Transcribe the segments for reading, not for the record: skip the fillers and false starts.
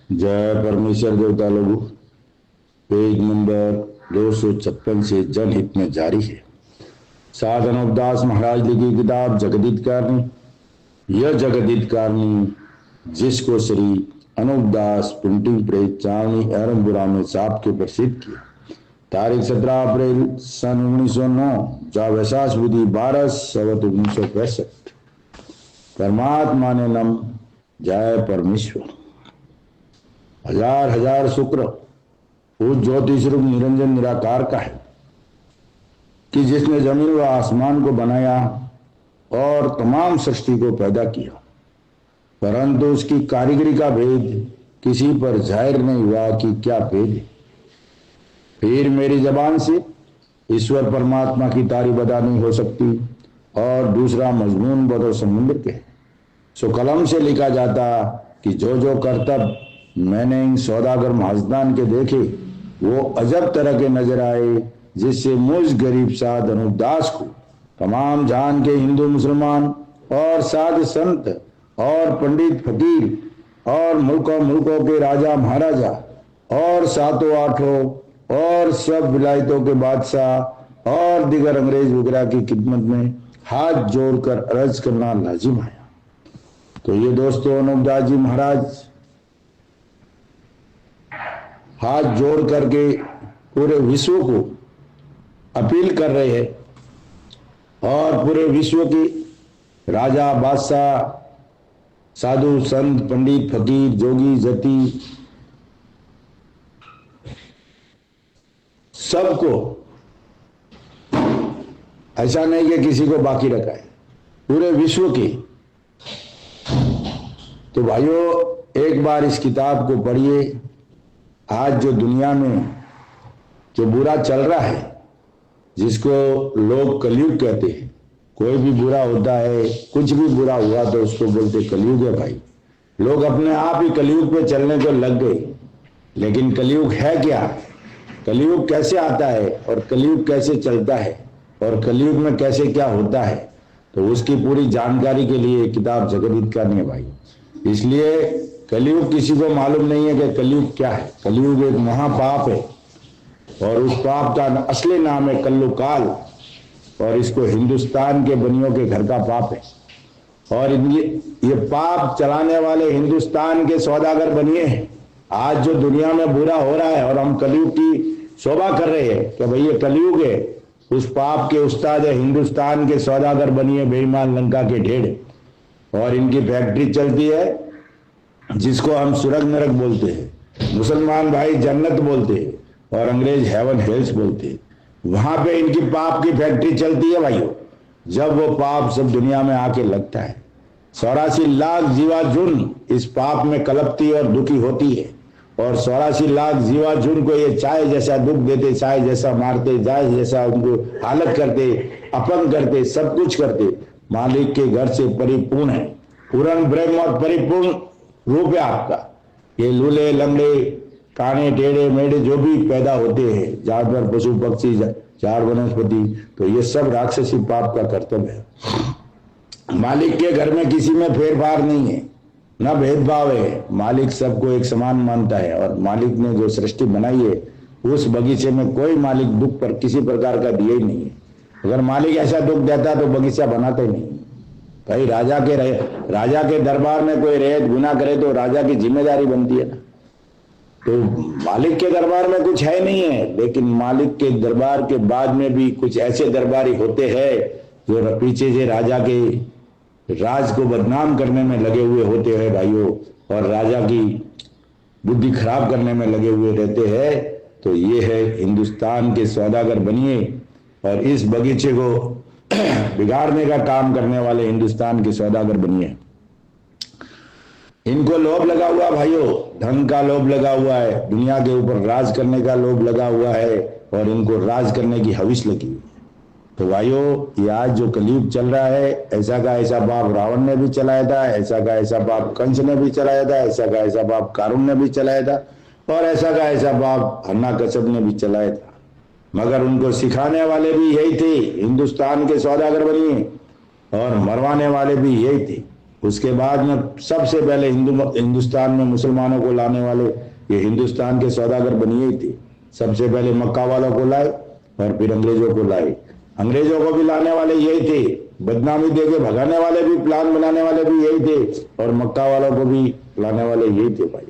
जय परमेश्वर देवता लोगों। पेज नंबर 256 से जनहित में जारी है। साध अनूपदास महाराज लिखी किताब जगदीत कारणी। यह जगदीत कारणी जिसको श्री अनूपदास प्रिंटिंग प्रेस चावनी एरमपुरा में छाप के प्रसिद्ध किया। तारीख 17 अप्रैल सन 1909 जा वैशाख विधि 12 संवत 1965। परमात्मा ने नम। जय परमेश्वर। हजार हजार शुक्र उस ज्योतिष रूप निरंजन निराकार का है कि जिसने जमीन व आसमान को बनाया और तमाम सृष्टि को पैदा किया, परंतु उसकी कारीगरी का भेद किसी पर जाहिर नहीं हुआ कि क्या भेद है। फिर मेरी जबान से ईश्वर परमात्मा की तारीफ अदा नहीं हो सकती और दूसरा मजमून बदो समुद्र के। सो कलम से लिखा जाता कि जो जो करतब मैंने इन सौदागर महाजदान के देखे वो अजब तरह के नजर आए, जिससे मुझ गरीब साध अनूपदास को तमाम जहान के हिंदू मुसलमान और साध संत और पंडित फकीर और मुल्कों के राजा महाराजा और सातों आठों और सब विलायतों के बादशाह और दिगर अंग्रेज वगैरह की खिदमत में हाथ जोड़कर अर्ज करना लाजिम आया। तो ये दोस्तों अनूपदास जी महाराज हाथ जोड़ करके पूरे विश्व को अपील कर रहे हैं और पूरे विश्व की राजा बादशाह साधु संत पंडित फकीर जोगी जति सबको, ऐसा नहीं कि किसी को बाकी रखा है, पूरे विश्व की। तो भाइयों एक बार इस किताब को पढ़िए। आज जो दुनिया में जो बुरा चल रहा है, जिसको लोग कलयुग कहते हैं, कोई भी बुरा होता है, कुछ भी बुरा हुआ तो उसको बोलते कलयुग है। भाई लोग अपने आप ही कलयुग पे चलने को लग गए, लेकिन कलयुग है क्या, कलयुग कैसे आता है और कलयुग कैसे चलता है और कलयुग में कैसे क्या होता है, तो उसकी पूरी जानकारी के लिए किताब जगदीत कारणी है भाई। इसलिए कलयुग किसी को मालूम नहीं है कि कलयुग क्या है। कलयुग एक महापाप है और उस पाप का असली नाम है कल्लुकाल, और इसको हिंदुस्तान के बनियों के घर का पाप है। और ये पाप चलाने वाले हिंदुस्तान के सौदागर बनिए हैं। आज जो दुनिया में बुरा हो रहा है और हम कलयुग की शोभा कर रहे हैं कि भाई ये कलयुग है, उस पाप के उस्ताद है हिंदुस्तान के सौदागर बनिए बेईमान लंका के ढेड़। और इनकी फैक्ट्री चलती है जिसको हम सुरग नरक बोलते हैं, मुसलमान भाई जन्नत बोलते हैं और अंग्रेज हेवन हेल्स बोलते हैं। वहां पे इनकी पाप की फैक्ट्री चलती है भाइयों। जब वो पाप सब दुनिया में आके लगता है, 84 लाख जीवाजुन इस पाप में कलपती और दुखी होती है, और 84 लाख जीवाजुन को ये चाय जैसा दुख देते, चाय जैसा मारते, चाय जैसा उनको हालत करते, अपंग करते, सब कुछ करते। मालिक के घर से परिपूर्ण है, पूर्ण ब्रह्म और परिपूर्ण रूप है आपका। ये लूले लंगड़े काने टेढ़े मेढ़े जो भी पैदा होते हैं, जानवर पशु पक्षी चार वनस्पति, तो ये सब राक्षसी पाप का कर्तव्य है। मालिक के घर में किसी में फेरफार नहीं है, न भेदभाव है। मालिक सबको एक समान मानता है और मालिक ने जो सृष्टि बनाई है उस बगीचे में कोई मालिक दुख पर किसी प्रकार का दिया ही नहीं है। अगर मालिक ऐसा दुख देता तो बगीचा बनाते ही नहीं। भाई राजा के दरबार में कोई रेत गुनाह करे तो राजा की जिम्मेदारी बनती है ना। तो मालिक के दरबार में कुछ है नहीं है, लेकिन मालिक के दरबार के बाद में भी कुछ ऐसे दरबारी होते हैं जो पीछे से राजा के राज को बदनाम करने में लगे हुए होते हैं भाइयों, और राजा की बुद्धि खराब करने में लगे हुए रहते हैं। तो ये है हिंदुस्तान के सौदागर बनिए और इस बगीचे को बिगाड़ने का काम करने वाले हिंदुस्तान के सौदागर बनिए। इनको लोभ लगा हुआ भाइयों, धन का लोभ लगा हुआ है, दुनिया के ऊपर राज करने का लोभ लगा हुआ है और इनको राज करने की हविस लगी हुई है। तो भाइयों ये आज जो कलयुग चल रहा है, ऐसा का ऐसा पाप रावण ने भी चलाया था, ऐसा का ऐसा पाप कंस ने भी चलाया था, ऐसा का ऐसा पाप कारून ने भी चलाया था और ऐसा का ऐसा पाप हिरण्यकश्यप ने भी चलाया था। मगर उनको सिखाने वाले भी यही थे, हिंदुस्तान के सौदागर बनिए, और मरवाने वाले भी यही थे। उसके बाद में सबसे पहले हिंदुस्तान में मुसलमानों को लाने वाले ये हिंदुस्तान के सौदागर बनिए ही थे। सबसे पहले मक्का वालों को लाए और फिर अंग्रेजों को लाए। अंग्रेजों को भी लाने वाले यही थे, बदनामी देके भगाने वाले भी, प्लान बनाने वाले भी यही थे, और मक्का वालों को भी लाने वाले यही थे भाई।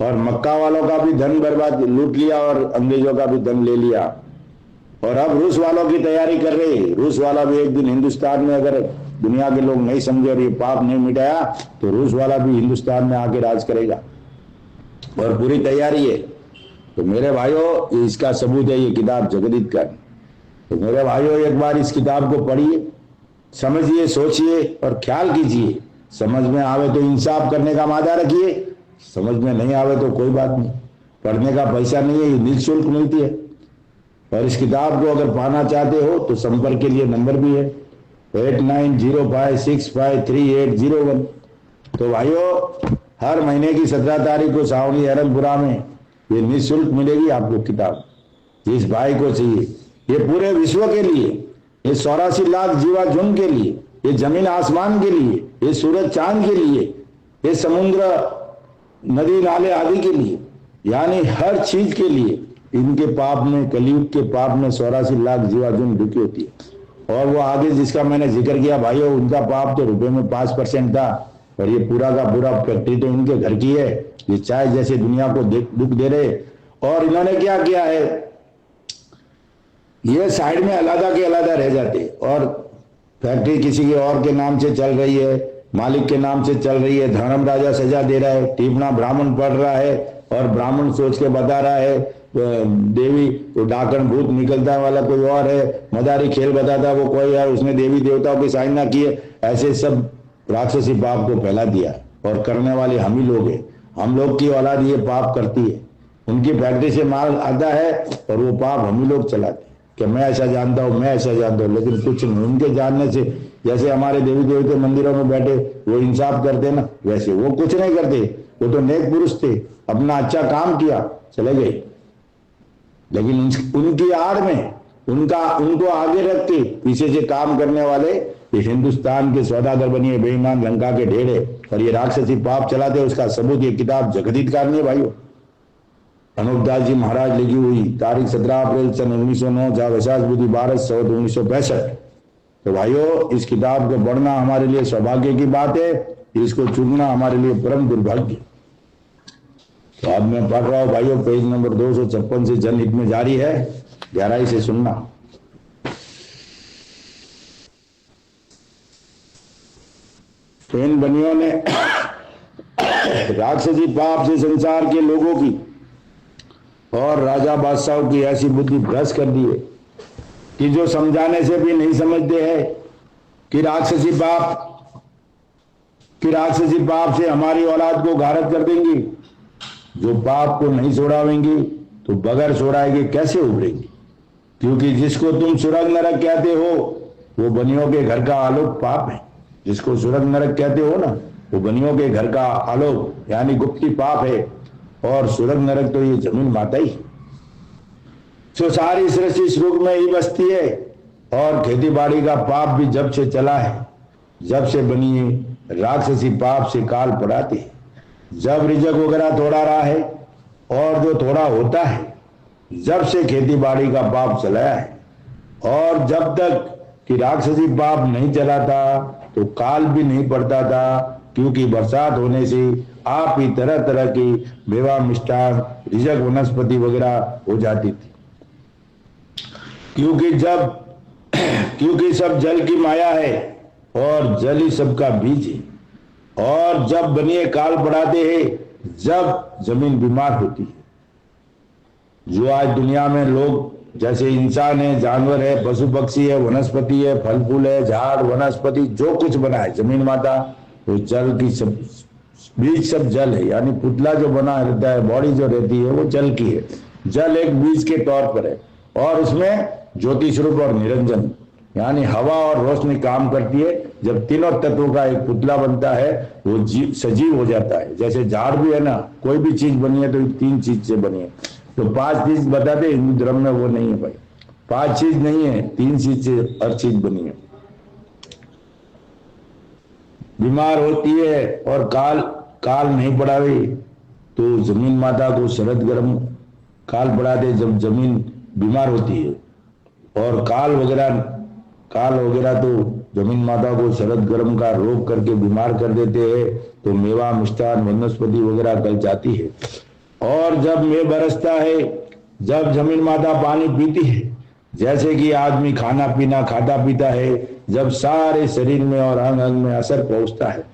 और मक्का वालों का भी धन बर्बाद लूट लिया और अंग्रेजों का भी धन ले लिया। और अब रूस वालों की तैयारी कर रहे। रूस वाला भी एक दिन हिंदुस्तान में, अगर दुनिया के लोग नहीं समझे और ये पाप नहीं मिटाया तो रूस वाला भी हिंदुस्तान में आके राज करेगा, और पूरी तैयारी है। तो मेरे भाइयों, इसका सबूत है ये किताब जगदीत का। तो मेरे भाइयों, एक बार इस किताब को पढ़िए, समझिए, सोचिए और ख्याल कीजिए। समझ में आवे तो इंसाफ करने का वादा रखिए, समझ में नहीं आवे तो कोई बात नहीं। पढ़ने का पैसा नहीं है, ये निःशुल्क मिलती है। और इस किताब को अगर पाना चाहते हो तो संपर्क के लिए नंबर भी है 8905653801। तो भाइयों, हर महीने की 17 तारीख को सावनी अरनपुरा में ये निःशुल्क मिलेगी आपको किताब। जिस भाई को चाहिए, ये पूरे विश्व के लिए, ये 84 लाख जीवा झुंड के लिए, ये जमीन आसमान के लिए, ये सूरज चांद के लिए, ये समुद्र नदी नाले आदि के लिए, यानी हर चीज के लिए। इनके पाप में, कलयुग के पाप में 84 लाख जीवा झुंड दुखी होती है। और वो आगे जिसका मैंने जिक्र किया भाइयों, उनका पाप तो रुपए में 5% था, और ये पूरा का पूरा फैक्ट्री तो इनके घर की है। ये चाय जैसे दुनिया को दुख दे रहे। और इन्होंने क्या किया है, ये साइड में अलग के अलग रह जाते, और फैक्ट्री किसी के और के नाम से चल रही है, मालिक के नाम से चल रही है। धर्म राजा सजा दे रहा है, टीपना ब्राह्मण पढ़ रहा है, और ब्राह्मण सोच के बता रहा है देवी तो डाकन भूत निकलता वाला कोई और है, मदारी खेल बताता वो कोई है, उसने देवी देवताओं की साइन ना किए। ऐसे सब राक्षसी पाप को फैला दिया, और करने वाले हम ही लोग हैं। हम लोग की औलाद ये पाप करती है। उनकी फैक्ट्री से माल आता है और वो पाप हम ही लोग चलाते हैं कि मैं ऐसा जानता हूँ, मैं ऐसा जानता हूँ, लेकिन कुछ नहीं। उनके जानने से, जैसे हमारे देवी देवते मंदिरों में बैठे वो इंसाफ करते ना, वैसे वो कुछ नहीं करते। वो तो नेक पुरुष थे, अपना अच्छा काम किया, चले गए। लेकिन उनकी आड़ में, उनको आगे रखते पीछे से काम करने वाले ये हिंदुस्तान के सौदागर बनिए बेईमान लंका के ढेरे, और ये राक्षसी पाप चलाते। उसका सबूत ये किताब जगदीत कार नहीं भाइयों, अनूपदास जी महाराज लिखी हुई, तारीख 17 अप्रैल सन 1909, जहाँ वैशाख बुद्धि 12/1965। तो भाइयों, इस किताब को पढ़ना हमारे लिए सौभाग्य की बात है, इसको चुनना हमारे लिए परम दुर्भाग्य। तो अब मैं पढ़ रहा हूं भाइयों, पेज नंबर 256 से जनहित में जारी है, गहराई से सुनना। तो इन बनियों ने राक्षसी पाप से संसार के लोगों की और राजा बादशाहों की ऐसी बुद्धि भ्रष्ट कर दी है कि जो समझाने से भी नहीं समझते हैं कि राक्षसी पाप से हमारी औलाद को गारत कर देंगी। जो पाप को नहीं छोड़ावेंगी तो बगैर छोड़ाएंगे कैसे उभरेंगी, क्योंकि जिसको तुम सुरग नरक कहते हो वो बनियों के घर का आलोक पाप है। जिसको सुरग नरक कहते हो ना, वो बनियों के घर का आलोक यानी गुप्ती पाप है। और सुरग नरक तो ये जमीन माता ही, जो सारी सृष्टि सुरग में ही बसती है। और खेती बाड़ी का पाप भी जब से चला है, जब से बनी राक्षसी पाप से काल पड़ाते हैं। जब रिजक वगैरह थोड़ा रहा है, और जो थोड़ा होता है, जब से खेती बाड़ी का पाप चलाया है। और जब तक कि राक्षसी पाप नहीं चला था तो काल भी नहीं पड़ता था, क्योंकि बरसात होने से आप ही तरह तरह की मेवा मिष्ठान रिजक वनस्पति वगैरह हो जाती थी। क्योंकि सब जल की माया है, और जल ही सबका बीज है। और जब बनिए काल बढ़ाते हैं, जब जमीन बीमार होती है। जो आज दुनिया में लोग जैसे इंसान है, जानवर है, पशु पक्षी है, वनस्पति है, फल फूल है, झाड़ वनस्पति, जो कुछ बना है जमीन माता, तो जल की सब बीज सब जल है। यानी पुतला जो बना रहता है, बॉडी जो रहती है वो जल की है। जल एक बीज के तौर पर है, और उसमें ज्योति स्वरूप और निरंजन यानी हवा और रोशनी काम करती है। जब तीनों तत्वों का एक पुतला बनता है वो सजीव हो जाता है। जैसे झाड़ भी है ना, कोई भी चीज बनी है तो 3 चीज से बनी है। तो 5 चीज बताते, हिंदू धर्म में वो नहीं है भाई, 5 चीज नहीं है, 3 चीज से हर चीज बनी है। बीमार होती है और काल काल नहीं पड़ावे तो जमीन माता को शरद गर्म काल पड़ा दे जब जमीन बीमार होती है, और काल वगैरह तो जमीन माता को शरद गर्म का रोग करके बीमार कर देते हैं, तो मेवा मिष्ठान वनस्पति वगैरह गल जाती है। और जब मेघ बरसता है, जब जमीन माता पानी पीती है, जैसे कि आदमी खाना पीना खाता पीता है, जब सारे शरीर में और अंग अंग में असर पहुंचता है,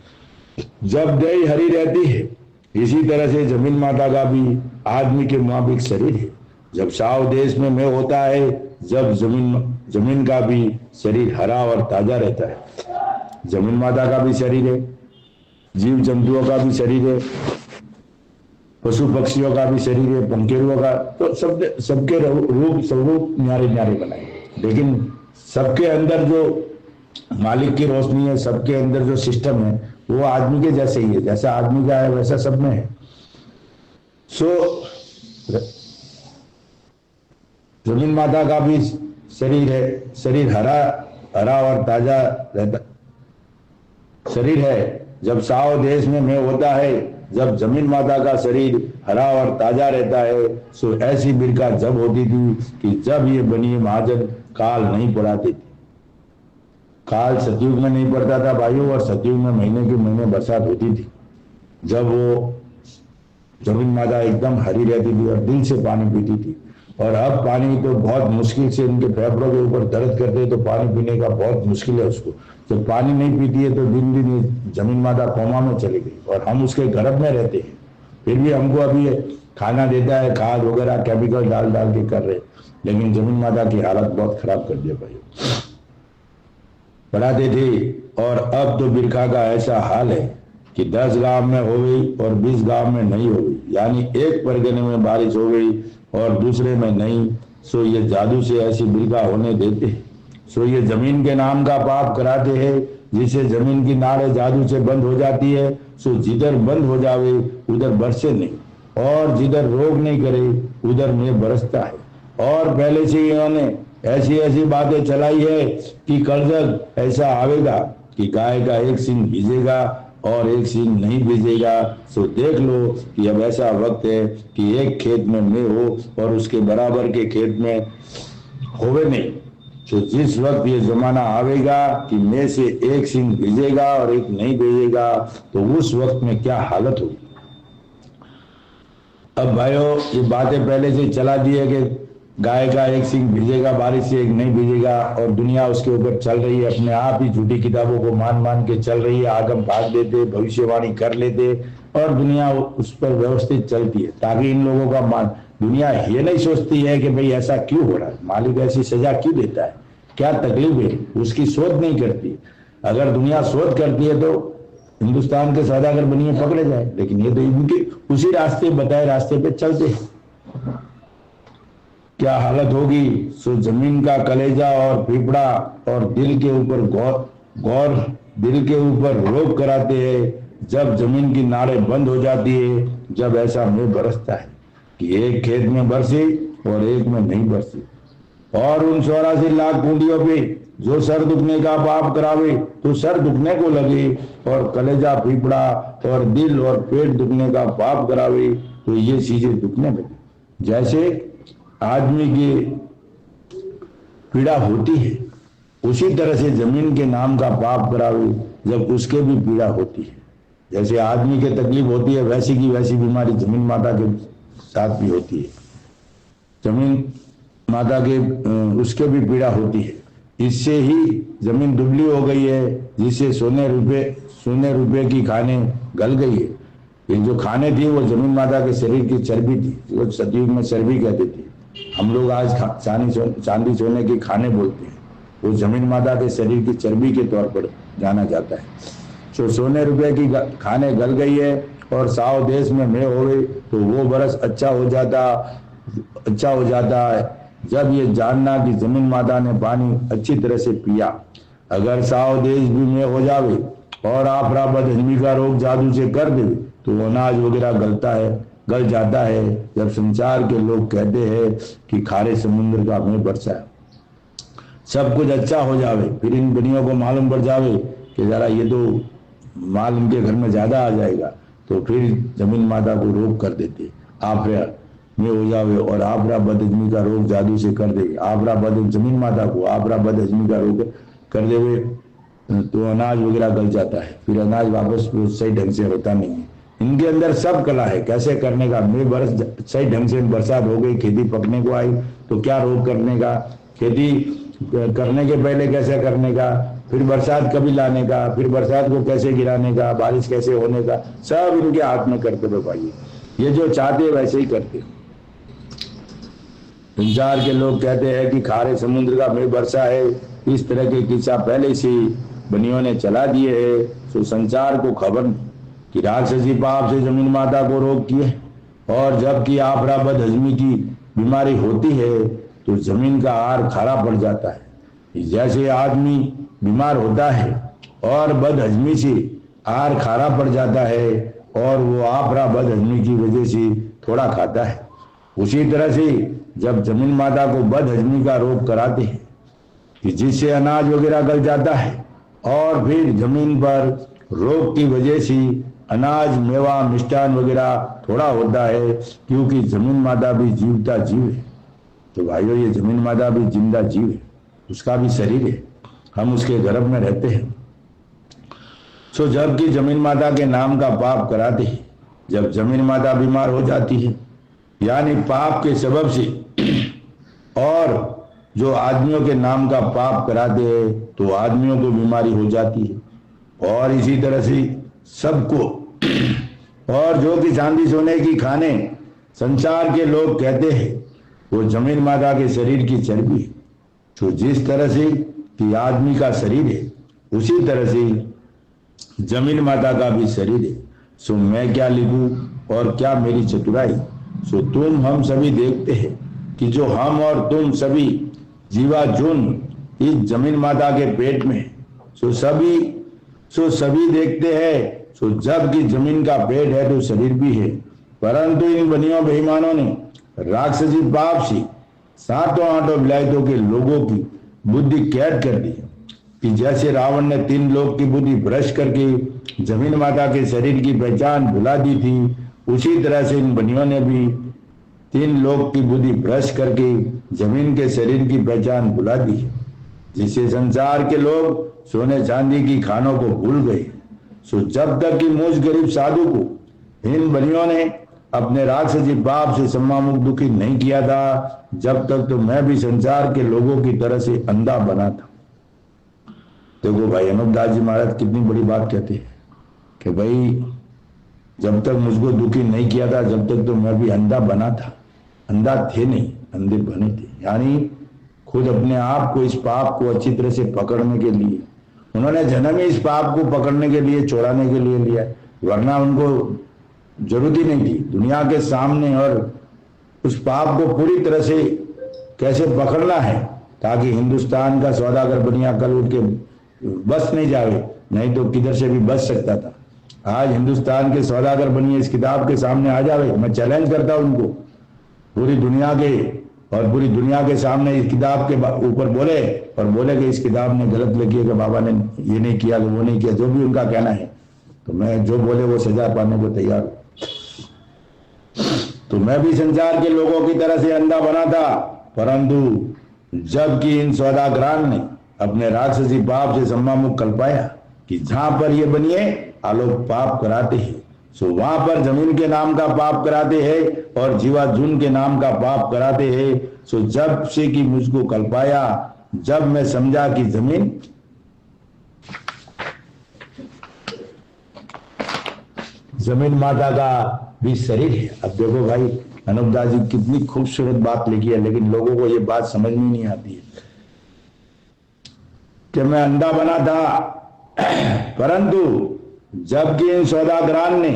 जब देह हरी रहती है, इसी तरह से जमीन माता का भी आदमी के मुताबिक शरीर है। जब साव देश में मेघ होता है, जब जमीन का भी शरीर हरा और ताजा रहता है। जमीन माता का भी शरीर है, जीव जंतुओं का भी शरीर है, पशु पक्षियों का भी शरीर है, पंखेरुओं का, तो सबके रूप स्वरूप न्यारे न्यारे बनाए, लेकिन सबके अंदर जो मालिक की रोशनी है, सबके अंदर जो सिस्टम है वो आदमी के जैसे ही है। जैसा आदमी का है वैसा सब में है। सो जमीन माता का भी शरीर है, शरीर हरा और ताजा रहता शरीर है। जब साव देश में मेघ होता है, जब जमीन माता का शरीर हरा और ताजा रहता है, सो ऐसी बिरका जब होती थी कि जब ये बनी महाजन काल नहीं पड़ाती थी। काल सतयुग में नहीं पड़ता था भाइयों, और सतयुग में महीने के महीने बरसात होती थी, जब वो जमीन माता एकदम हरी रहती थी और दिल से पानी पीती थी। और अब पानी तो बहुत मुश्किल से उनके फेफड़ों के ऊपर दर्द करते हैं, तो पानी पीने का बहुत मुश्किल है उसको। जब पानी नहीं पीती है तो दिन दिन जमीन माता कोमा में चली गई, और हम उसके गर्भ में रहते हैं, फिर भी हमको अभी खाना देता है, खाद वगैरह केमिकल डाल डाल के कर रहे, लेकिन जमीन माता की हालत बहुत खराब कर दिया भाई। पढ़ाते थे, और अब तो बिरखा का ऐसा हाल है कि 10 गांव में हो गई और 20 गांव में नहीं हो गई, यानी एक परगने में बारिश हो गई और दूसरे में नहीं। सो ये जादू से ऐसी बिरखा होने देते हैं। सो ये जमीन के नाम का पाप कराते हैं, जिसे जमीन की नाड़े जादू से बंद हो जाती है। सो जिधर बंद हो जावे उधर बरसे नहीं, और जिधर रोग नहीं करे उधर में बरसता है। और पहले से इन्होंने ऐसी ऐसी बातें चलाई है कि कलजग ऐसा आवेगा कि गाय का एक सींग भीजेगा और एक सींग नहीं भीजेगा। सो देख लो कि अब ऐसा वक्त है कि एक खेत में मैं हो और उसके बराबर के खेत में होवे नहीं। तो जिस वक्त ये जमाना आवेगा कि मैं से एक सींग भीजेगा और एक नहीं भीजेगा, तो उस वक्त में क्या हालत होगी। अब भाइयों ये बातें पहले से चला दी है कि गाय का एक सींग भीजेगा बारिश से, एक नहीं भीजेगा, और दुनिया उसके ऊपर चल रही है, अपने आप ही झूठी किताबों को मान मान के चल रही है, आगम भाग देते, भविष्यवाणी कर लेते, और दुनिया उस पर व्यवस्थित चलती है, ताकि इन लोगों का मान दुनिया ये नहीं सोचती है कि भाई ऐसा क्यों हो रहा है, मालिक ऐसी सजा क्यों देता है, क्या तकलीफ है, उसकी शोध नहीं करती। अगर दुनिया शोध करती है तो हिंदुस्तान के सौदागर बनिए पकड़े जाए, लेकिन ये तो इनके उसी रास्ते बताए रास्ते पे चलते हैं। क्या हालत होगी। सो जमीन का कलेजा और फेफड़ा और दिल के ऊपर गौर दिल के ऊपर रोग कराते हैं। जब जमीन की नाड़ें बंद हो जाती है, जब ऐसा मेघ बरसता है कि एक खेत में बरसी और एक में नहीं बरसी, और उन 84 लाख कुंडियों पे जो सर दुखने का पाप करावे तो सर दुखने को लगे, और कलेजा फेफड़ा और दिल और पेट दुखने का पाप करावे तो ये चीजें दुखने लगे। जैसे आदमी की पीड़ा होती है, उसी तरह से जमीन के नाम का पाप करावे जब उसके भी पीड़ा होती है। जैसे आदमी के तकलीफ होती है, वैसी की वैसी बीमारी जमीन माता के साथ भी होती है। जमीन माता के उसके भी पीड़ा होती है। इससे ही जमीन दुबली हो गई है, जिससे सोने रुपए की खाने गल गई है। ये जो खाने थी वो जमीन माता के शरीर की चर्बी थी, जो सतयुग में चर्बी कहते थे। हम लोग आज चांदी सोने की खाने बोलते हैं, वो जमीन माता के शरीर की चर्बी के तौर पर जाना जाता है। तो सोने रुपए की खाने गल गई है और साव देश में मेघ हो गई, तो वो बरस अच्छा हो जाता है जब ये जानना कि जमीन माता ने पानी अच्छी तरह से पिया। अगर साव देश भी में हो जावे और आफरा बदहजमी का रोग जादू से कर दे, तो अनाज वगैरह गल जाता है। जब संसार के लोग कहते हैं कि खारे समुद्र का में बरसा है, सब कुछ अच्छा हो जावे, फिर इन बनियों को मालूम पड़ जावे कि जरा ये तो माल इनके घर में ज्यादा आ जाएगा तो फिर जमीन माता को रोग कर देते, आफरा में हो जावे, और आफरा बदहजमी का रोग जादू से कर दे, आफरा बद जमीन माता को आफरा बदहजमी का रोग कर देवे तो अनाज वगैरह गल जाता है, फिर अनाज वापस सही ढंग से होता नहीं है। इनके अंदर सब कला है कैसे करने का। मैं बरस सही ढंग से बरसात हो गई, खेती पकने को आई तो क्या रोग करने का, खेती करने के पहले कैसे करने का, फिर बरसात कभी लाने का, फिर बरसात को कैसे गिराने का, बारिश कैसे होने का, सब इनके हाथ में करते हुए पाइए। ये जो चाहते वैसे ही करते। संसार के लोग कहते हैं कि खारे समुद्र का मेघ वर्षा है, इस तरह के किस्सा पहले से बनियों ने चला दिए है। तो संसार को खबर कि राक्षसी पाप से जमीन माता को रोग किए, और जबकि आफरा बदहजमी की बीमारी होती है तो जमीन का आहार खारा पड़ जाता है। जैसे आदमी बीमार होता है और बदहजमी से आहार खारा पड़ जाता है और वो आफरा बदहजमी की वजह से थोड़ा खाता है, उसी तरह से जब जमीन माता को बदहजमी का रोग कराते हैं कि जिससे अनाज वगैरह गल जाता है और फिर जमीन पर रोग की वजह से अनाज मेवा मिष्ठान वगैरह थोड़ा होता है, क्योंकि जमीन माता भी जीवता जीव है। तो भाइयों ये जमीन माता भी जिंदा जीव है, उसका भी शरीर है, हम उसके गर्भ में रहते हैं। सो जबकि जमीन माता के नाम का पाप कराते हैं, जब जमीन माता बीमार हो जाती है यानी पाप के सबब से, और जो आदमियों के नाम का पाप कराते हैं तो आदमियों को बीमारी हो जाती है, और इसी तरह से सबको। और जो कि चांदी सोने की खाने संसार के लोग कहते हैं वो जमीन माता के शरीर की चर्बी है। तो जिस तरह से कि आदमी का शरीर है उसी तरह से जमीन माता का भी शरीर है। सो मैं क्या लिखूं और क्या मेरी चतुराई। सो तुम हम सभी देखते हैं कि जो हम और तुम सभी जीवा जून इस जमीन माता के पेट में, सो सभी देखते हैं। सो जबकि जमीन का पेट है तो शरीर भी है, परंतु इन बनियों बेईमानों ने राक्षसी पाप से सातों आठों विलायतों के लोगों की बुद्धि कैद कर दी कि जैसे रावण ने 3 लोग की बुद्धि भ्रष्ट करके जमीन माता के शरीर की पहचान भुला दी थी, उसी तरह से इन बनियों ने भी 3 लोग की बुद्धि भ्रष्ट करके जमीन के शरीर की पहचान भुला दी, जिससे संसार के लोग सोने चांदी की खानों को भूल गए। सो जब तक कि मुझ गरीब साधु को इन बनियों ने अपने राक्षसी पाप से सम्मामुख दुखी नहीं किया था, जब तक तो मैं भी संसार के लोगों की तरह से अंधा बना था। देखो भाई अनुपदास जी महाराज कितनी बड़ी बात कहते हैं कि भाई जब तक मुझको दुखी नहीं किया था जब तक तो मैं भी अंधा बना था। अंधा थे नहीं, अंधे बने थे, यानी खुद अपने आप को इस पाप को अच्छी तरह से पकड़ने के लिए उन्होंने जन्म ही इस पाप को पकड़ने के लिए, छोड़ाने के लिए लिया, वरना उनको जरूरत ही नहीं थी दुनिया के सामने। और उस पाप को पूरी तरह से कैसे पकड़ना है ताकि हिंदुस्तान का सौदागर बनिया कल उठ के बस नहीं जावे, नहीं तो किधर से भी बच सकता था। आज हिंदुस्तान के सौदागर बनिए इस किताब के सामने आ जावे, मैं चैलेंज करता हूं उनको पूरी दुनिया के, और पूरी दुनिया के सामने इस किताब के ऊपर बोले और बोले कि इस किताब ने गलत लिखी है कि बाबा ने ये नहीं किया वो नहीं किया, जो भी उनका कहना है, तो मैं जो बोले वो सजा पाने को तैयार हूं। तो मैं भी संसार के लोगों की तरह से अंधा बना था, परंतु जबकि इन सौदागरान ने अपने राक्षसी पाप से सम्मामुख कल पाया कि जहां पर ये बनिए आलोक पाप कराते हैं, सो वहां पर जमीन के नाम का पाप कराते हैं और जीवा जून के नाम का पाप कराते हैं। सो जब से कि मुझको कल पाया, जब मैं समझा कि जमीन माता का भी शरीर है। अब देखो भाई अनुपदास जी कितनी खूबसूरत बात लिखी है, लेकिन लोगों को ये बात समझ में नहीं आती है कि मैं अंधा बना था, परंतु जबकि इन सौदागरान ने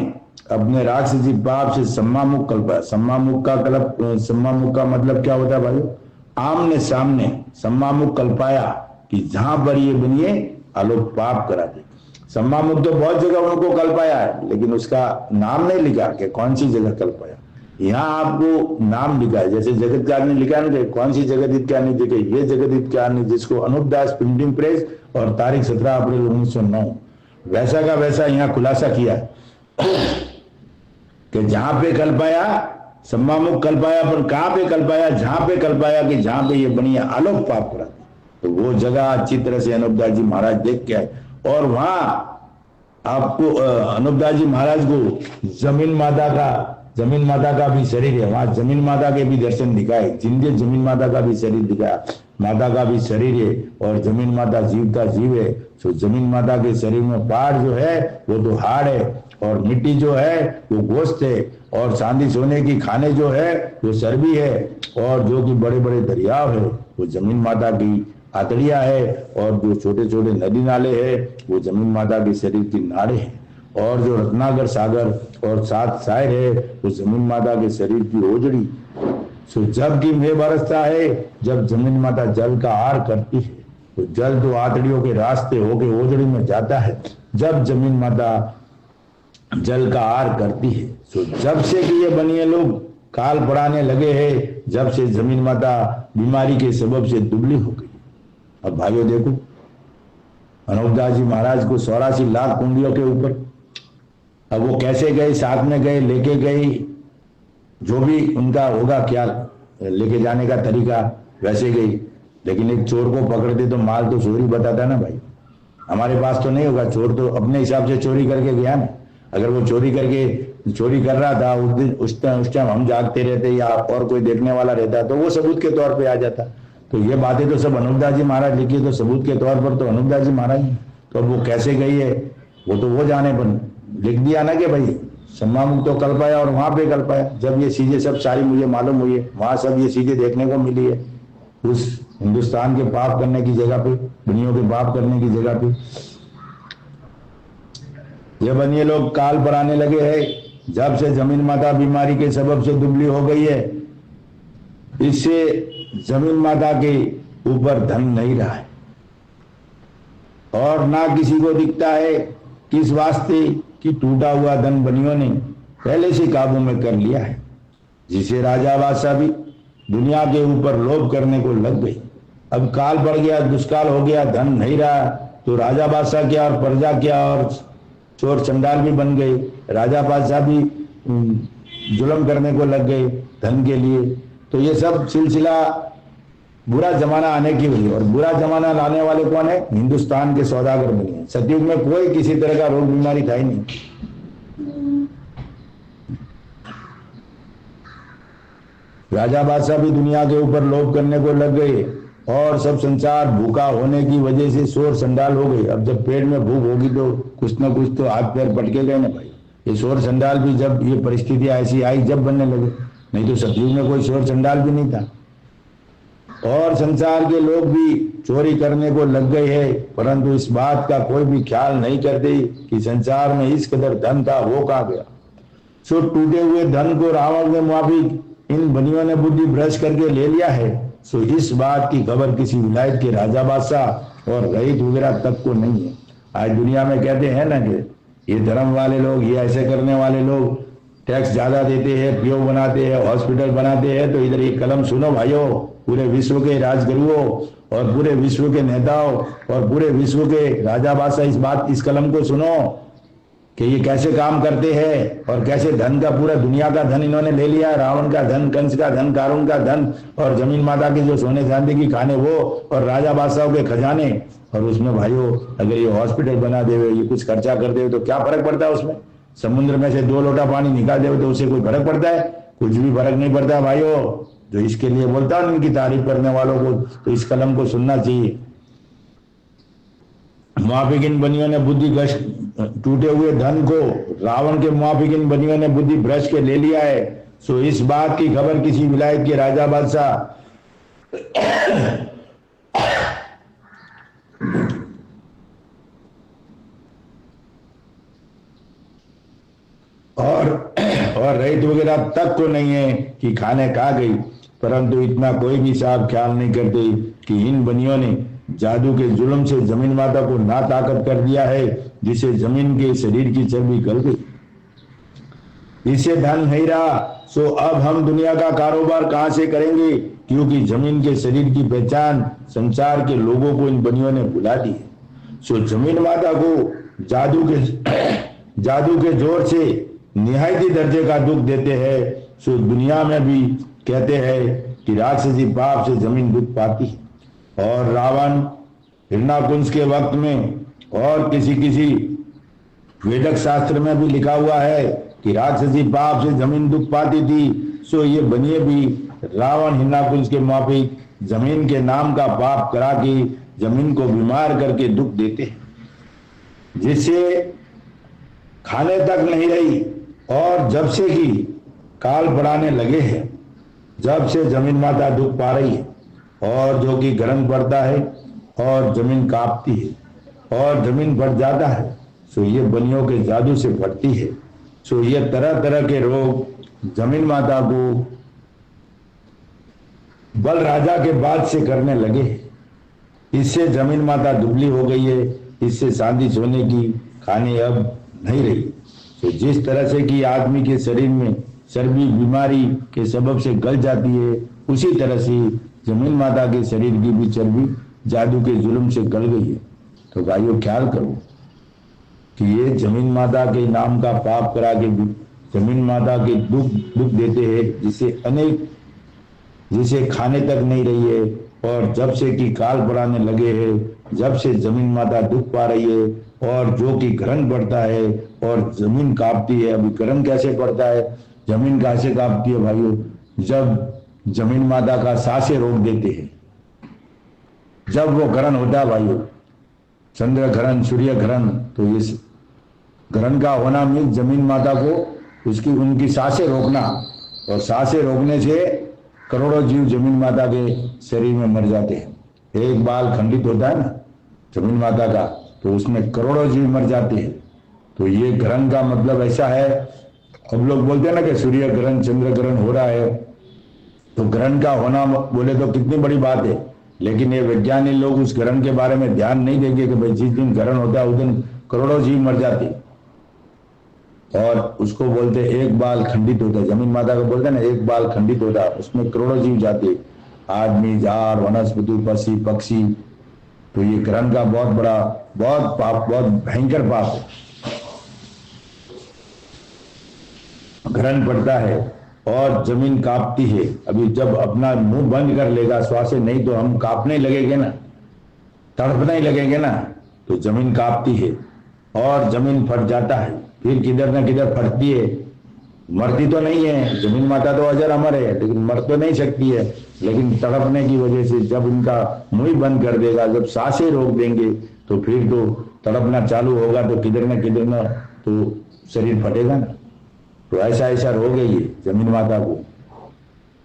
अपने राक्षसी पाप से सम्मामुख कल पाया। सम्मामुख का मतलब क्या होता है भाई? आमने सामने सम्मामुख कल पाया कि जहां पर ये बनिए आलोक पाप करा दे। सम्मामुख तो बहुत जगह उनको कल पाया है, लेकिन उसका नाम नहीं लिखा कि कौन सी जगह कल पाया। यहाँ आपको नाम लिखा है, जैसे जगत ने लिखा है कौन सी जगत क्या नहीं दिखे, ये जगत क्या नहीं, जिसको अनुपदास प्रिंटिंग प्रेस और तारीख 17 अप्रैल 1909 वैसा का वैसा यहाँ खुलासा किया कि जहां पे कल पाया सम्मामुख कल पाया, पर कहां पे कल पाया? जहां पे कल पाया कि जहां पे ये बनिया आलोक पाप करा। तो वो जगह अच्छी तरह से अनूपदास जी महाराज देख के आए और वहां आपको अनूपदास जी महाराज को जमीन माता का भी शरीर है, वहां जमीन माता के भी दर्शन दिखाए, जिनके जमीन माता का भी शरीर दिखाया, माता का भी शरीर है और जमीन माता जीवता जीव है। तो जमीन माता के शरीर में पाड़ जो है वो तो हाड़ है और मिट्टी जो है वो गोश्त है और चांदी सोने की खाने जो है वो चर्बी है और जो कि बड़े बड़े दरियाव है वो जमीन माता की आतड़िया है और जो छोटे छोटे नदी नाले है वो जमीन माता के शरीर की नाड़े हैं और जो रत्नाकर सागर और सात सायर है वो जमीन माता के शरीर की ओजड़ी। सो जब की मेघ बरसता है, जब जमीन माता जल का आहार करती है तो जल तो आतड़ियों के रास्ते होके ओजड़ी में जाता है। जब जमीन माता जल का आहार करती है तो जब से कि ये बनिए लोग काल पड़ाने लगे हैं, जब से जमीन माता बीमारी के सबब से दुबली हो गई। अब भाइयों देखो अनूपदास जी महाराज को 84 लाख कुंडियों के ऊपर, अब वो कैसे गए, साथ में गए, लेके गए, जो भी उनका होगा क्या लेके जाने का तरीका वैसे गई। लेकिन एक चोर को पकड़ते तो माल तो चोरी बताता ना भाई, हमारे पास तो नहीं होगा। चोर तो अपने हिसाब से चोरी करके गया ना, अगर वो चोरी कर रहा था उस टाइम हम जागते रहते या और कोई देखने वाला रहता तो वो सबूत के तौर पे आ जाता। तो ये बातें तो सब अनूपदास जी महाराज लिखी, तो सबूत के तौर पर तो अनूपदास जी महाराज। तो अब वो कैसे गई है वो तो वो जाने, पर लिख दिया ना कि भाई सम्मामुख तो कल पाया और वहां पे कल पाया। जब ये चीजें सब सारी मुझे मालूम हुई है, वहां सब ये चीजें देखने को मिली है, उस हिंदुस्तान के पाप करने की जगह पे, दुनिया के पाप करने की जगह पे ये बनिए लोग काल पर आने लगे हैं। जब से जमीन माता बीमारी के सबब से दुबली हो गई है, इससे जमीन माता के ऊपर धन नहीं रहा है और ना किसी को दिखता है। किस वास्ते कि टूटा हुआ धन बनियों ने पहले से काबू में कर लिया है, जिसे राजा बादशाह भी दुनिया के ऊपर लोभ करने को लग गई। अब काल पड़ गया, दुष्काल हो गया, धन नहीं रहा तो राजा बादशाह क्या और प्रजा क्या और चोर चंडाल भी बन गए। राजा बादशाह भी जुल्म करने को लग गए धन के लिए। तो ये सब सिलसिला बुरा जमाना आने की वजह, और बुरा जमाना लाने वाले कौन है? हिंदुस्तान के सौदागर बने। सतयुग में कोई किसी तरह का रोग बीमारी था ही नहीं। राजा बादशाह भी दुनिया के ऊपर लोभ करने को लग गए और सब संसार भूखा होने की वजह से शोर संडाल हो गई। अब जब पेट में भूख होगी तो कुछ ना कुछ तो हाथ पैर पटके गए ना भाई। ये शोर संडाल भी जब ये परिस्थितियां ऐसी आई जब बनने लगे, नहीं तो सतयुग में कोई शोर संडाल भी नहीं था। और संसार के लोग भी चोरी करने को लग गए हैं, परंतु इस बात का कोई भी ख्याल नहीं करते कि संसार में इस कदर धन था वो कहाँ गया। सो टूटे हुए धन को रावण के मुआफिक इन बनियों ने बुद्धि भ्रष्ट करके ले लिया है। सो इस बात की खबर किसी विलायत के राजा बादशाह और रईत वगैरह तक को नहीं है। आज दुनिया में कहते हैं ना कि ये धर्म वाले लोग, ये ऐसे करने वाले लोग टैक्स ज्यादा देते हैं, पीओ बनाते हैं, हॉस्पिटल बनाते हैं। तो इधर एक कलम सुनो भाइयों, पूरे विश्व के राजगुरुओं और पूरे विश्व के नेताओं और पूरे विश्व के राजा बादशाह, इस कलम को सुनो कि ये कैसे काम करते हैं और कैसे धन का, पूरा दुनिया का धन इन्होंने ले लिया। रावण का धन, कंस का धन, कारून का धन और जमीन माता के जो सोने चांदी की खाने वो और राजा बादशाहों के खजाने। और उसमें भाइयों अगर ये हॉस्पिटल बना देवे, ये कुछ खर्चा कर देवे तो क्या फर्क पड़ता है उसमें? समुद्र में से 2 लोटा पानी निकाल देवे तो उससे कोई फर्क पड़ता है? कुछ भी फर्क नहीं पड़ता भाइयों। जो इसके लिए बोलता हूं इनकी तारीफ करने वालों को तो इस कलम को सुनना चाहिए। मुआफिक इन बनियों ने बुद्धि भ्रष्ट, टूटे हुए धन को रावण के मुआफिक इन बनियों ने बुद्धि भ्रष्ट के ले लिया है। सो इस बात की खबर किसी विलायत के राजा बादशाह और रईत वगैरह तक को नहीं है कि खाने खा गई। परंतु इतना कोई भी साहब ख्याल नहीं करते कि इन बनियों ने जादू के जुल्म से जमीन माता को ना ताकत कर दिया है, जिसे जमीन के शरीर की चर्बी गल गई। इससे धन नहीं रहा। सो अब हम दुनिया का कारोबार कहां से करेंगे, क्योंकि जमीन के शरीर की पहचान संसार के लोगों को इन बनियों ने भुला दी है। सो जमीन माता को जादू के जोर से निहायती दर्जे का दुख देते हैं। सो दुनिया में भी कहते हैं कि राक्षसी पाप से जमीन दुख पाती है। और रावण हिरणाकुंज के वक्त में और किसी वेदक शास्त्र में भी लिखा हुआ है कि राक्षसी पाप से जमीन दुख पाती थी। सो ये बनिए भी रावण हिरणाकुंज के माफिक जमीन के नाम का पाप करा के जमीन को बीमार करके दुख देते हैं, जिससे खाने तक नहीं रही। और जब से कि काल बढ़ाने लगे हैं, जब से जमीन माता दुख पा रही है और जो कि गर्म पड़ता है और जमीन कांपती है और जमीन फट जाता है। सो ये बनियों के जादू से फटती है। सो ये तरह तरह के रोग जमीन माता को बल राजा के बाद से करने लगे। इससे जमीन माता दुबली हो गई है, इससे शांति सोने की खाने अब नहीं रही। तो जिस तरह से कि आदमी के शरीर में चर्बी बीमारी के सबब से गल जाती है, उसी तरह से जमीन माता के शरीर की भी चर्बी जादू के जुल्म से गल गई है। तो भाइयों ख्याल करो कि ये जमीन माता के नाम का पाप करा के जमीन माता के दुख देते हैं, जिसे खाने तक नहीं रही है। और जब से कि काल बढ़ाने लगे हैं, जब से जमीन माता दुख पा रही है और जो कि ग्रहण पड़ता है और जमीन कांपती है। अभी ग्रहण कैसे पड़ता है, जमीन कैसे कांपती है भाइयों, जब जमीन माता का सांसें रोक देते हैं, जब वो ग्रहण होता है भाइयों, चंद्र ग्रहण सूर्य ग्रहण। तो इस ग्रहण का होना मीन जमीन माता को उनकी सांसें रोकना, और सांसें रोकने से करोड़ों जीव जमीन माता के शरीर में मर जाते हैं। एक बाल खंडित होता है ना जमीन माता का, तो उसमें करोड़ों जीव मर जाते हैं। तो ये ग्रहण का मतलब ऐसा है, अब लोग बोलते हैं ना कि सूर्य ग्रहण चंद्र ग्रहण हो रहा है, तो ग्रहण का होना बोले तो कितनी बड़ी बात है। लेकिन ये वैज्ञानिक लोग उस ग्रहण के बारे में ध्यान नहीं देंगे कि भाई जिस दिन ग्रहण होता है उस दिन करोड़ों जीव मर जाते, और उसको बोलते एक बाल खंडित होता है। जमीन माता को बोलते हैं ना एक बाल खंडित होता है, उसमें करोड़ों जीव जाते, आदमी झाड़ वनस्पति पशु पक्षी। तो ये ग्रहण का बहुत बड़ा बहुत पाप, बहुत भयंकर पाप है। ग्रहण पड़ता है और जमीन कांपती है। अभी जब अपना मुंह बंद कर लेगा श्वास से, नहीं तो हम कांपने लगेंगे ना, तड़पने ही लगेंगे ना। तो जमीन कांपती है और जमीन फट जाता है, फिर किधर न किधर फटती है। मरती तो नहीं है, जमीन माता तो अजर अमर है, लेकिन मर तो नहीं सकती है। लेकिन तड़पने की वजह से जब इनका मुंह बंद कर देगा, जब सांसें रोक देंगे, तो फिर तो तड़पना चालू होगा, तो किधर न तो शरीर फटेगा ना। तो ऐसा रोग है ये जमीन माता को।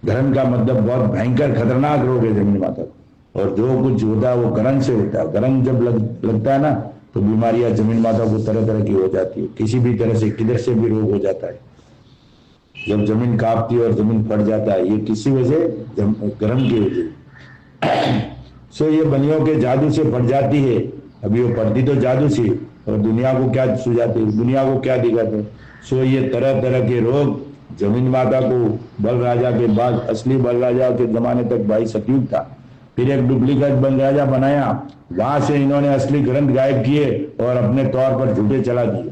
ग्रहण का मतलब बहुत भयंकर खतरनाक रोग है जमीन माता को। और जो कुछ होता है वो ग्रहण से होता है। ग्रहण जब लगता है ना, तो बीमारियां जमीन माता को तरह तरह की हो जाती है, किसी भी तरह से किधर से भी रोग हो जाता है। जब जमीन कांपती है और जमीन फट जाता है, ये किसी वजह ग्रहण की वजह। सो ये बनियों के जादू से फट जाती है। अभी वो फटती तो जादू से, और दुनिया को क्या सुझाते, दुनिया को क्या दिखाते। सो ये तरह तरह के रोग जमीन माता को बल राजा के बाद, असली बल राजा के जमाने तक भाई सतयुग था, फिर एक डुप्लीकेट बल राजा बनाया, वहां से इन्होंने असली ग्रंथ गायब किए और अपने तौर पर झूठे चला दिए।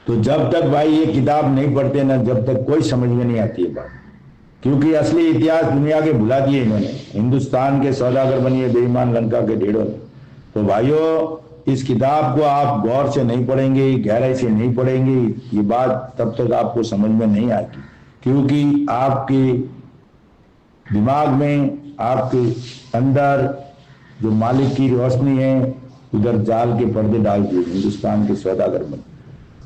तो जब तक भाई ये किताब नहीं पढ़ते ना, जब तक कोई समझ में नहीं आती है बात, क्योंकि असली इतिहास दुनिया के भुला दिए इन्होंने। हिंदुस्तान के सौदागर बनिए बेईमान लंका के ढेरों। तो भाइयों इस किताब को आप गौर से नहीं पढ़ेंगे, गहराई से नहीं पढ़ेंगे, ये बात तब तक आपको समझ में नहीं आएगी, क्योंकि आपके दिमाग में, आपके अंदर जो मालिक की रोशनी है, उधर जाल के पर्दे डाल दिए हिंदुस्तान के सौदागर में।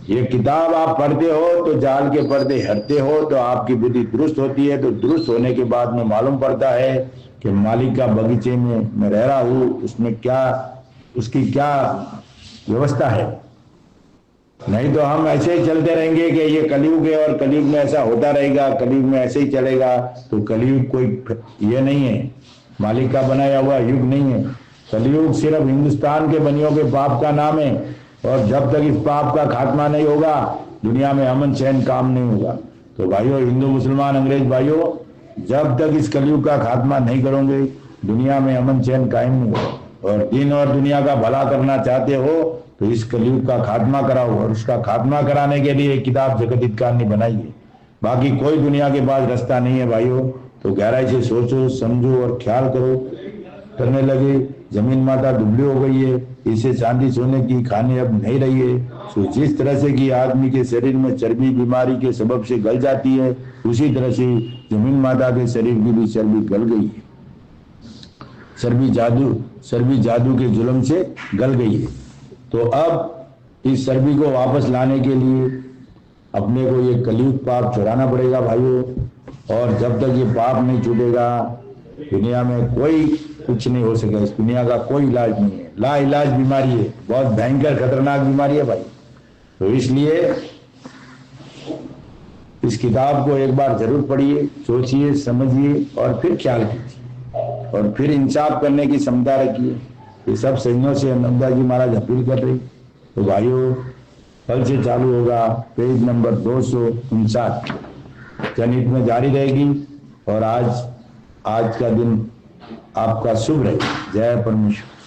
ये किताब आप पढ़ते हो तो जाल के पर्दे हटते हो, तो आपकी बुद्धि दुरुस्त होती है। तो दुरुस्त होने के बाद में मालूम पड़ता है कि मालिक का बगीचे में मैं रह रहा हूं, उसमें क्या, उसकी क्या व्यवस्था है। नहीं तो हम ऐसे ही चलते रहेंगे कि ये कलयुग है और कलयुग में ऐसा होता रहेगा, कलयुग में ऐसे ही चलेगा। तो कलयुग कोई ये नहीं है, मालिक का बनाया हुआ युग नहीं है। कलयुग सिर्फ हिंदुस्तान के बनियों के पाप का नाम है, और जब तक इस पाप का खात्मा नहीं होगा, दुनिया में अमन चैन काम नहीं होगा। तो भाइयों, हिंदू मुसलमान अंग्रेज भाइयों, जब तक इस कलयुग का खात्मा नहीं करोगे, दुनिया में अमन चैन कायम नहीं होगा। और दिन और दुनिया का भला करना चाहते हो तो इस कलयुग का खात्मा कराओ, और उसका खात्मा कराने के लिए किताब जगत हितकार ने बनाई है। बाकी कोई दुनिया के पास रास्ता नहीं है भाइयों। तो गहराई से सोचो, समझो और ख्याल करो। करने लगे, जमीन माता दुबली हो गई है, इसे चांदी सोने की खाने अब नहीं रही है। तो जिस तरह से कि आदमी के शरीर में चर्बी बीमारी के सबब से गल जाती है, उसी तरह से जमीन माता के शरीर की भी चर्बी गल गई है। चर्बी जादू के जुल्म से गल गई है। तो अब इस चर्बी को वापस लाने के लिए अपने को ये कलयुग पाप छुड़ाना पड़ेगा भाइयों। और जब तक ये पाप नहीं छूटेगा, दुनिया में कोई कुछ नहीं हो सकेगा। इस दुनिया का कोई इलाज नहीं है, ला इलाज बीमारी है, बहुत भयंकर खतरनाक बीमारी है भाई। तो इसलिए इस किताब को एक बार जरूर पढ़िए, सोचिए, समझिए और फिर ख्याल कीजिए, और फिर इंसाफ करने की क्षमता रखिए। ये सब सदियों से नंदा जी महाराज अपील कर रहे। तो भाइयों, कल से चालू होगा पेज नंबर 259, जनहित में जारी रहेगी। और आज का दिन आपका शुभ रहे। जय परमेश्वर।